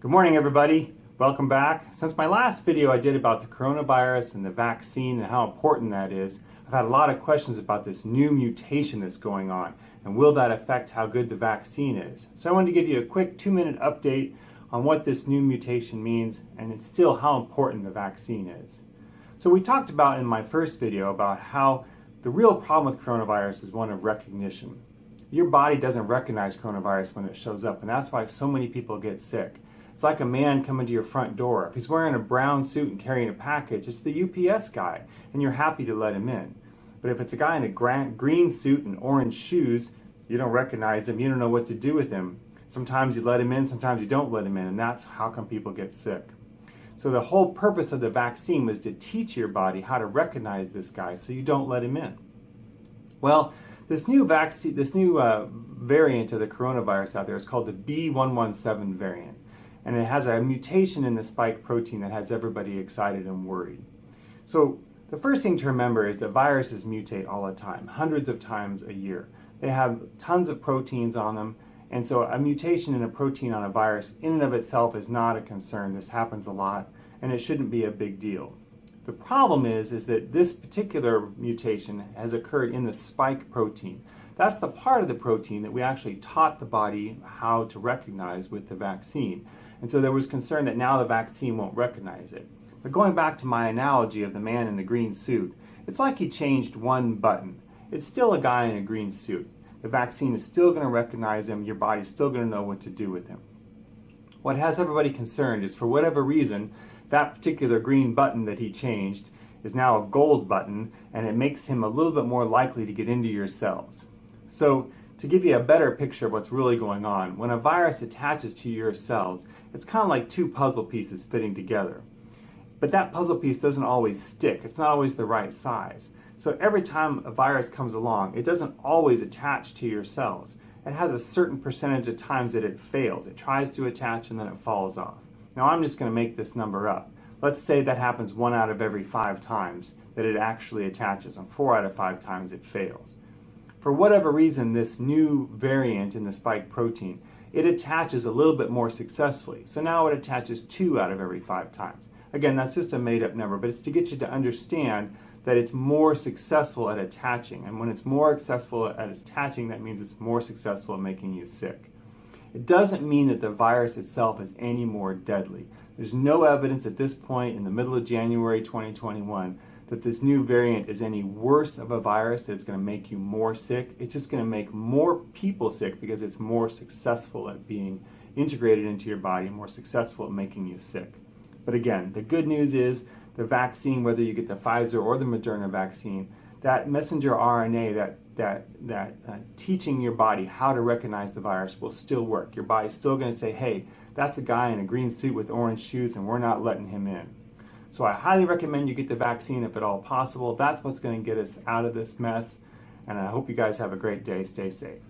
Good morning, everybody. Welcome back. Since my last video I did about the coronavirus and the vaccine and how important that is, I've had a lot of questions about this new mutation that's going on and will that affect how good the vaccine is. So I wanted to give you a quick 2-minute update on what this new mutation means and it's still how important the vaccine is. So we talked about in my first video about how the real problem with coronavirus is one of recognition. Your body doesn't recognize coronavirus when it shows up, and that's why so many people get sick. It's like a man coming to your front door. If he's wearing a brown suit and carrying a package, it's the UPS guy, and you're happy to let him in. But if it's a guy in a green suit and orange shoes, you don't recognize him, you don't know what to do with him. Sometimes you let him in, sometimes you don't let him in, and that's how come people get sick. So the whole purpose of the vaccine was to teach your body how to recognize this guy so you don't let him in. Well, this new vaccine, variant of the coronavirus out there is called the B.1.1.7 variant. And it has a mutation in the spike protein that has everybody excited and worried. So the first thing to remember is that viruses mutate all the time, hundreds of times a year. They have tons of proteins on them, and so a mutation in a protein on a virus in and of itself is not a concern. This happens a lot, and it shouldn't be a big deal. The problem is that this particular mutation has occurred in the spike protein. That's the part of the protein that we actually taught the body how to recognize with the vaccine. And so there was concern that now the vaccine won't recognize it. But going back to my analogy of the man in the green suit, it's like he changed one button. It's still a guy in a green suit. The vaccine is still going to recognize him. Your body's still going to know what to do with him. What has everybody concerned is for whatever reason, that particular green button that he changed is now a gold button, and it makes him a little bit more likely to get into your cells. So to give you a better picture of what's really going on, when a virus attaches to your cells, it's kind of like two puzzle pieces fitting together. But that puzzle piece doesn't always stick. It's not always the right size. So every time a virus comes along, it doesn't always attach to your cells. It has a certain percentage of times that it fails. It tries to attach and then it falls off. Now I'm just going to make this number up. Let's say that happens 1 out of every 5 times that it actually attaches, and 4 out of 5 times it fails. For whatever reason, this new variant in the spike protein, it attaches a little bit more successfully. So now it attaches 2 out of every 5 times. Again, that's just a made-up number, but it's to get you to understand that it's more successful at attaching. And when it's more successful at attaching, that means it's more successful at making you sick. It doesn't mean that the virus itself is any more deadly. There's no evidence at this point in the middle of January 2021 that this new variant is any worse of a virus, that it's going to make you more sick. It's just going to make more people sick because it's more successful at being integrated into your body, more successful at making you sick. But again, the good news is the vaccine, whether you get the Pfizer or the Moderna vaccine, that messenger RNA, that teaching your body how to recognize the virus will still work. Your body's still going to say, hey, that's a guy in a green suit with orange shoes and we're not letting him in. So I highly recommend you get the vaccine if at all possible. That's what's going to get us out of this mess. And I hope you guys have a great day. Stay safe.